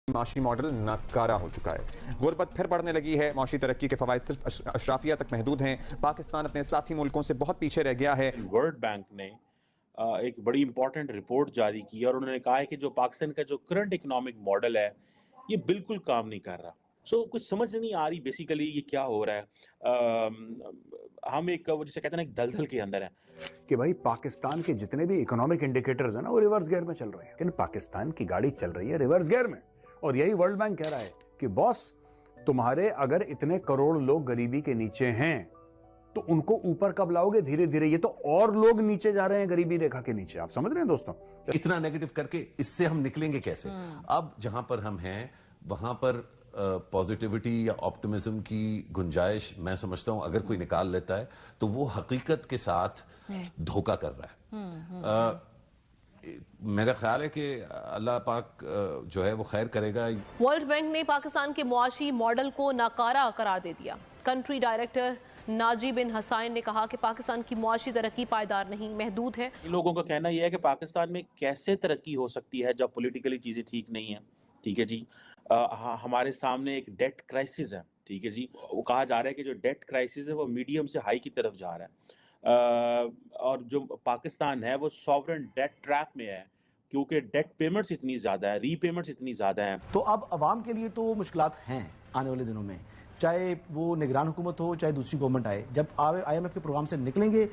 माशी मॉडल नाकारा हो चुका है। गुर्बत फिर बढ़ने लगी है। माशी तरक्की के फवायद सिर्फ अशराफिया तक महदूद हैं। पाकिस्तान अपने साथी मुल्कों से बहुत पीछे रह गया है। वर्ल्ड बैंक ने एक बड़ी इंपॉर्टेंट रिपोर्ट जारी की है और उन्होंने कहा है कि जो पाकिस्तान का जो करंट इकोनॉमिक मॉडल है ये बिल्कुल काम नहीं कर रहा। कुछ समझ नहीं आ रही बेसिकली ये क्या हो रहा है। हम एक वो जिसे कहते हैं ना एक दलदल के अंदर है कि भाई पाकिस्तान के जितने भी इकोनॉमिक इंडिकेटर्स हैं ना वो रिवर्स गियर में चल रहे हैं, लेकिन पाकिस्तान की गाड़ी चल रही है रिवर्स गियर में। और यही वर्ल्ड बैंक कह रहा है कि बॉस, तुम्हारे अगर इतने करोड़ लोग गरीबी के नीचे हैं तो उनको ऊपर कब लाओगे? धीरे धीरे ये तो और लोग नीचे जा रहे हैं गरीबी रेखा के नीचे। आप समझ रहे हैं दोस्तों? इतना नेगेटिव करके इससे हम निकलेंगे कैसे? अब जहां पर हम हैं वहां पर पॉजिटिविटी या ऑप्टिमिज्म की गुंजाइश मैं समझता हूं अगर कोई निकाल लेता है तो वो हकीकत के साथ धोखा कर रहा है। मेरा ख्याल है कि अल्लाह पाक जो है वो खैर करेगा। वर्ल्ड बैंक ने पाकिस्तान के मुआशी मॉडल को नाकारा करार दे दिया। कंट्री डायरेक्टर नाजी बिन हसाइन ने कहा कि पाकिस्तान की मुआशी तरक्की पायदार नहीं, महदूद है। इन लोगों का कहना यह है कि पाकिस्तान में कैसे तरक्की हो सकती है जब पॉलिटिकली चीज़ें ठीक नहीं है। ठीक है जी। हमारे सामने एक डेट क्राइसिस है। ठीक है जी। वो कहा जा रहा है कि जो डेट क्राइसिस है वो मीडियम से हाई की तरफ जा रहा है। और जो पाकिस्तान है वो सॉवरेन डेट ट्रैप में है क्योंकि डेट पेमेंट्स इतनी ज़्यादा है, रीपेमेंट्स इतनी ज़्यादा हैं। तो अब अवाम के लिए तो मुश्किलात हैं आने वाले दिनों में, चाहे वो निगरान हुकूमत हो चाहे दूसरी गवर्नमेंट आए। जब IMF के प्रोग्राम से निकलेंगे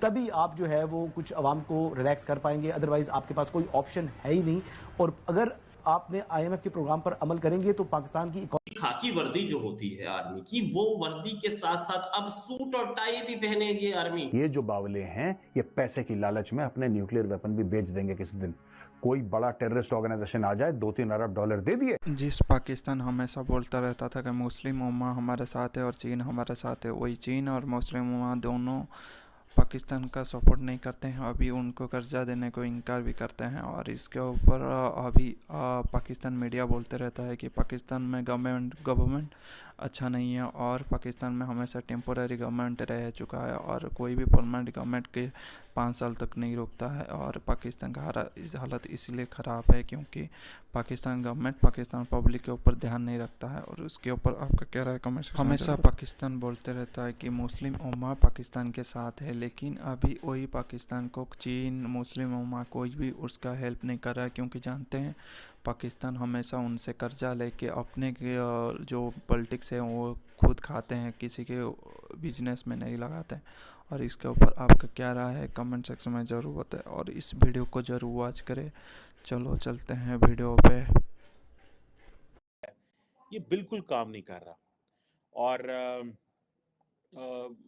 तभी आप जो है वो कुछ अवाम को रिलैक्स कर पाएंगे, अदरवाइज आपके पास कोई ऑप्शन है ही नहीं। और अगर आपने IMF के प्रोग्राम पर अमल करेंगे तो पाकिस्तान की खाकी वर्दी जो होती है आर्मी की, वो वर्दी के साथ साथ अब सूट और टाई भी पहनेगी आर्मी। ये जो बावले हैं ये पैसे की लालच में अपने न्यूक्लियर वेपन भी बेच देंगे किसी दिन। कोई बड़ा टेररिस्ट ऑर्गेनाइजेशन आ जाए, $2-3 अरब दे दिए। जिस पाकिस्तान हमेशा बोलता रहता था कि मुस्लिम उम्मा हमारे साथ है और चीन हमारे साथ है, वही चीन और मुस्लिम उम्मा दोनों पाकिस्तान का सपोर्ट नहीं करते हैं। अभी उनको कर्जा देने को इनकार भी करते हैं। और इसके ऊपर अभी पाकिस्तान मीडिया बोलते रहता है कि पाकिस्तान में गवर्नमेंट अच्छा नहीं है और पाकिस्तान में हमेशा टेम्पोररी गवर्नमेंट रह चुका है और कोई भी परमानेंट गवर्नमेंट के 5 साल तक नहीं रुकता है। और पाकिस्तान का हालत इसलिए ख़राब है क्योंकि पाकिस्तान गवर्नमेंट पाकिस्तान पब्लिक के ऊपर ध्यान नहीं रखता है। और उसके ऊपर आपका क्या राय कमेंट? हमेशा पाकिस्तान बोलते रहता है कि मुस्लिम उम्मा पाकिस्तान के साथ है, लेकिन अभी वही पाकिस्तान को चीन मुस्लिम उम्मा कोई भी उसका हेल्प नहीं कर रहा है क्योंकि जानते हैं पाकिस्तान हमेशा उनसे कर्जा लेके अपने के जो पॉलिटिक्स है वो खुद खाते हैं, किसी के बिजनेस में नहीं लगाते हैं। और इसके ऊपर आपका क्या राय है कमेंट सेक्शन में ज़रूर बताएं और इस वीडियो को ज़रूर वॉच करें। चलो चलते हैं वीडियो पे। ये बिल्कुल काम नहीं कर रहा। और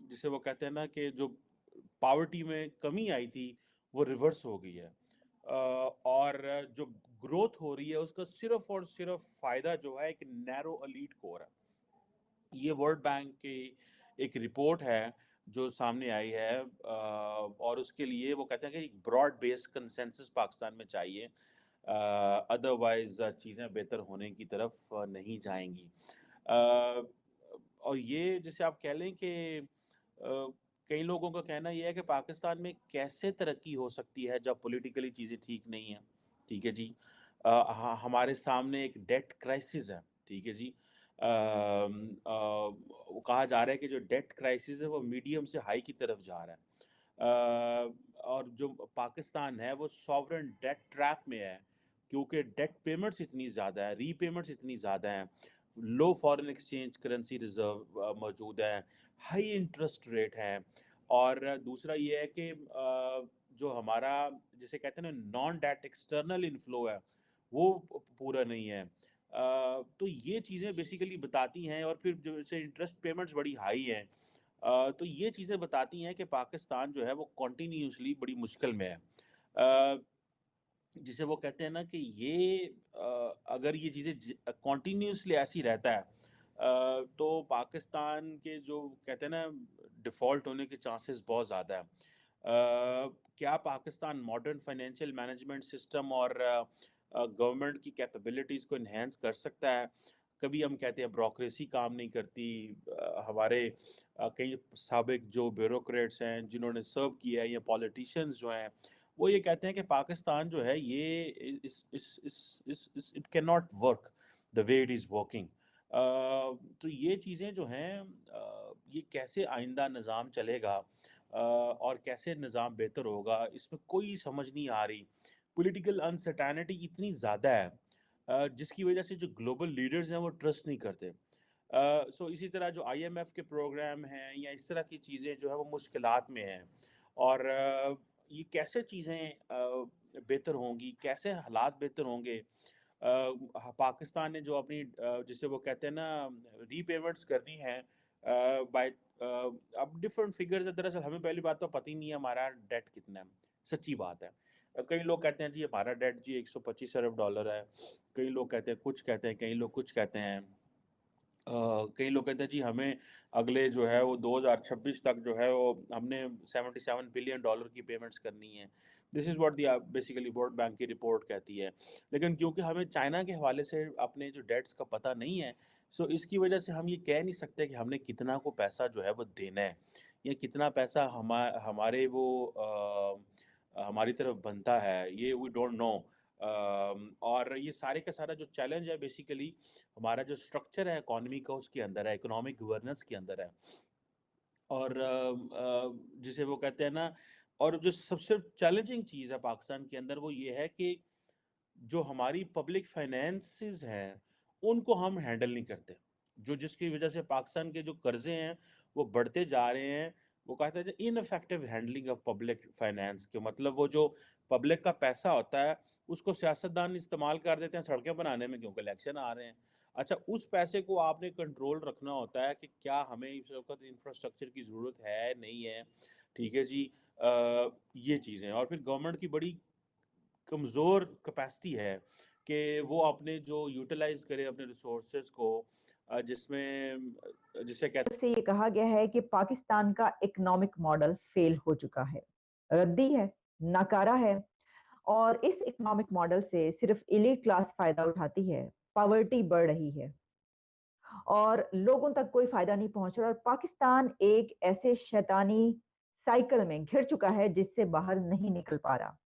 जिसे वो कहते हैं ना कि जो पावर्टी में कमी आई थी वो रिवर्स हो गई है। और जो ग्रोथ हो रही है उसका सिर्फ और सिर्फ फायदा जो है एक नैरो एलीट को हो रहा है। ये वर्ल्ड बैंक की एक रिपोर्ट है जो सामने आई है। और उसके लिए वो कहते हैं कि एक ब्रॉड बेस्ड कंसेंसस पाकिस्तान में चाहिए, अदरवाइज चीज़ें बेहतर होने की तरफ नहीं जाएंगी। और ये जैसे आप कह लें कि कई लोगों का कहना ये है कि पाकिस्तान में कैसे तरक्की हो सकती है जब पॉलिटिकली चीज़ें ठीक नहीं हैं। ठीक है जी। हमारे सामने एक डेट क्राइसिस है। ठीक है जी। वो कहा जा रहा है कि जो डेट क्राइसिस है वो मीडियम से हाई की तरफ जा रहा है। और जो पाकिस्तान है वो सॉवरेन डेट ट्रैप में है क्योंकि डेट पेमेंट्स इतनी ज़्यादा है, रीपेमेंट्स इतनी ज़्यादा हैं, लो फॉरेन एक्सचेंज करेंसी रिजर्व मौजूद है, हाई इंटरेस्ट रेट है। और दूसरा ये है कि जो हमारा जिसे कहते हैं ना नॉन डेट एक्सटर्नल इनफ्लो है वो पूरा नहीं है। तो ये चीज़ें बेसिकली बताती हैं। और फिर जो जैसे इंटरेस्ट पेमेंट्स बड़ी हाई हैं, तो ये चीज़ें बताती हैं कि पाकिस्तान जो है वो कॉन्टीन्यूसली बड़ी मुश्किल में है। जिसे वो कहते हैं ना कि ये अगर ये चीज़ें कॉन्टीन्यूसली ऐसी रहता है तो पाकिस्तान के जो कहते हैं ना डिफ़ॉल्ट होने के चांसेस बहुत ज़्यादा है। क्या Pakistan modern financial management system और गवर्नमेंट की कैपेबिलिटीज़ को इन्हेंस कर सकता है? कभी हम कहते हैं ब्यूरोक्रेसी काम नहीं करती। हमारे कई साबिक जो ब्यूरोक्रेट्स हैं जिन्होंने सर्व किया है या पॉलिटिशियंस जो हैं वो ये कहते हैं कि पाकिस्तान जो है ये इस it can not work. The way it is working. तो ये चीज़ें जो हैं ये कैसे आइंदा निज़ाम चलेगा और कैसे निज़ाम बेहतर होगा, इसमें कोई समझ नहीं आ रही। पॉलिटिकल अनसर्टेनिटी इतनी ज़्यादा है जिसकी वजह से जो ग्लोबल लीडर्स हैं वो ट्रस्ट नहीं करते। सो इसी तरह जो आईएमएफ के प्रोग्राम हैं या इस तरह की चीज़ें जो है वो मुश्किलात में हैं और ये कैसे चीज़ें बेहतर होंगी, कैसे हालात बेहतर होंगे। पाकिस्तान ने जो अपनी जिसे वो कहते हैं ना रीपेमेंट्स करनी है बाय अब डिफरेंट फिगर्स है। दरअसल हमें पहली बात तो पता ही नहीं है हमारा डेट कितना है, सच्ची बात है। कई लोग कहते हैं जी हमारा डेट जी 125 अरब डॉलर है, कई लोग कहते हैं कुछ कहते हैं, कई लोग कुछ कहते हैं। कई लोग कहते हैं जी हमें अगले जो है वो 2026 तक जो है वो हमने 77 बिलियन डॉलर की पेमेंट्स करनी है। This is what the basically world bank की रिपोर्ट कहती है। लेकिन क्योंकि हमें चाइना के हवाले से अपने जो डेट्स का पता नहीं है, सो इसकी वजह से हम ये कह नहीं सकते कि हमने कितना को पैसा जो है वो देना है या कितना पैसा हमारे वो हमारी तरफ बनता है, ये वी डोंट नो। और ये सारे का सारा जो चैलेंज है बेसिकली हमारा जो स्ट्रक्चर है इकोनॉमी का उसके अंदर है, इकोनॉमिक गवर्नेंस के अंदर है। और जिसे वो कहते हैं ना, और जो सबसे चैलेंजिंग चीज़ है पाकिस्तान के अंदर वो ये है कि जो हमारी पब्लिक फाइनेंसेस हैं उनको हम हैंडल नहीं करते, जो जिसकी वजह से पाकिस्तान के जो कर्जे हैं वो बढ़ते जा रहे हैं। वो कहते हैं ineffective handling of public finance के मतलब वो जो पब्लिक का पैसा होता है उसको सियासतदान इस्तेमाल कर देते हैं सड़कें बनाने में क्योंकि इलेक्शन आ रहे हैं। अच्छा, उस पैसे को आपने कंट्रोल रखना होता है कि क्या हमें इस वक्त इंफ्रास्ट्रक्चर की ज़रूरत है नहीं है, ठीक है जी। ये चीज़ें और फिर गवर्नमेंट की बड़ी कमज़ोर कैपेसिटी है कि वो अपने जो यूटिलाइज़ करे अपने रिसोर्सेज को जिसमें जिसे कहते से ये कहा गया है कि पाकिस्तान का इकोनॉमिक मॉडल फेल हो चुका है, रद्दी है, नाकारा है और इस इकोनॉमिक मॉडल से सिर्फ एलीट क्लास फायदा उठाती है, पॉवर्टी बढ़ रही है और लोगों तक कोई फायदा नहीं पहुंच रहा और पाकिस्तान एक ऐसे शैतानी साइकिल में घिर चुका है जिससे बाहर नहीं निकल पा रहा।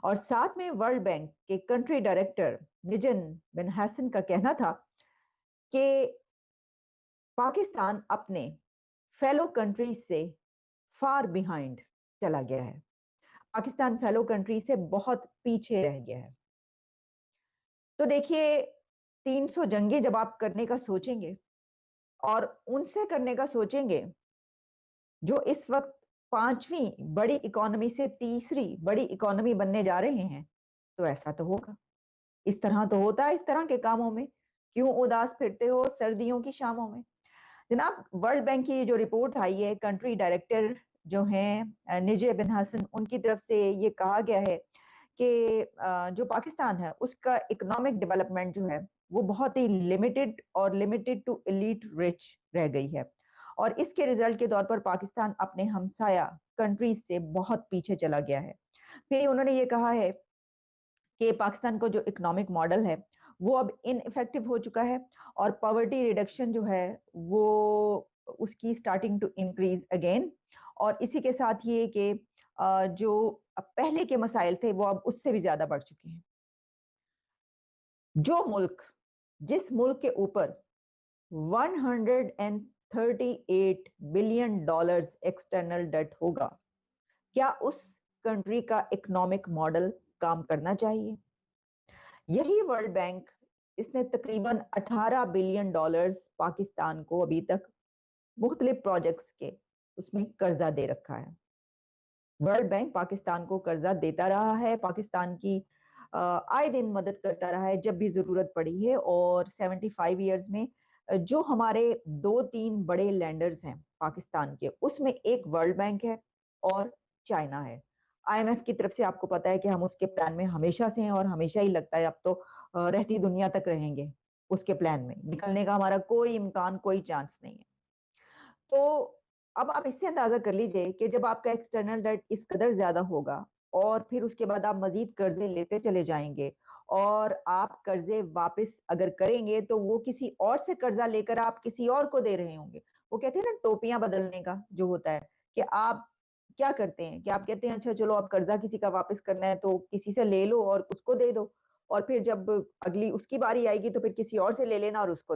और साथ में वर्ल्ड बैंक के कंट्री डायरेक्टर निजन बिन हसन का कहना था कि पाकिस्तान अपने फेलो कंट्रीज से फार बिहाइंड चला गया है, पाकिस्तान फेलो कंट्री से बहुत पीछे रह गया है। तो देखिए 300 जंगें जब आप करने का सोचेंगे और उनसे करने का सोचेंगे जो इस वक्त 5वीं बड़ी इकोनॉमी से तीसरी बड़ी इकोनॉमी बनने जा रहे हैं, तो ऐसा तो होगा। इस तरह तो होता है इस तरह के कामों में, क्यों उदास फिरते हो सर्दियों की शामों में। जनाब, वर्ल्ड बैंक की जो रिपोर्ट आई है, कंट्री डायरेक्टर जो हैं निजे बिन हसन, उनकी तरफ से ये कहा गया है कि जो पाकिस्तान है उसका इकोनॉमिक डेवलपमेंट जो है वो बहुत ही लिमिटेड और लिमिटेड टू एलीट रिच रह गई है और इसके रिजल्ट के तौर पर पाकिस्तान अपने हमसाया कंट्रीज से बहुत पीछे चला गया है। फिर उन्होंने ये कहा है कि पाकिस्तान का जो इकोनॉमिक मॉडल है वो अब इनइफेक्टिव हो चुका है और पॉवर्टी रिडक्शन जो है वो उसकी स्टार्टिंग टू इंक्रीज अगेन और इसी के साथ ये कि जो पहले के मसाइल थे वो अब उससे भी ज्यादा बढ़ चुके हैं। जिस मुल्क के ऊपर 138 बिलियन डॉलर्स एक्सटर्नल डेट होगा, क्या उस कंट्री का इकोनॉमिक मॉडल काम करना चाहिए? यही वर्ल्ड बैंक, इसने तकरीबन 18 बिलियन डॉलर्स पाकिस्तान को अभी तक मुख्तलिफ प्रोजेक्ट्स के उसमें कर्जा दे रखा है। वर्ल्ड बैंक पाकिस्तान को कर्जा देता रहा है, पाकिस्तान की आए दिन मदद करता रहा है जब भी जरूरत पड़ी है और 75 इयर्स में जो हमारे 2-3 बड़े लैंडर्स हैं पाकिस्तान के, उसमें एक वर्ल्ड बैंक है और चाइना है। आईएमएफ की तरफ से आपको पता है कि हम उसके प्लान में हमेशा से हैं और हमेशा ही लगता है अब तो रहती दुनिया तक रहेंगे उसके प्लान में, निकलने का हमारा कोई इम्कान, कोई चांस नहीं है। तो अब आप इससे अंदाजा कर लीजिए कि जब आपका एक्सटर्नल डेट इस कदर ज्यादा होगा और फिर उसके बाद आप मजीद कर्जे लेते चले जाएंगे और आप कर्जे वापस अगर करेंगे तो वो किसी और से कर्जा लेकर आप किसी और को दे रहे होंगे। वो कहते हैं ना टोपियां बदलने का जो होता है कि आप क्या करते हैं कि आप कहते हैं अच्छा चलो अब कर्जा किसी का वापस करना है तो किसी से ले लो और उसको दे दो और फिर जब अगली उसकी बारी आएगी तो फिर किसी और से ले लेना और उसको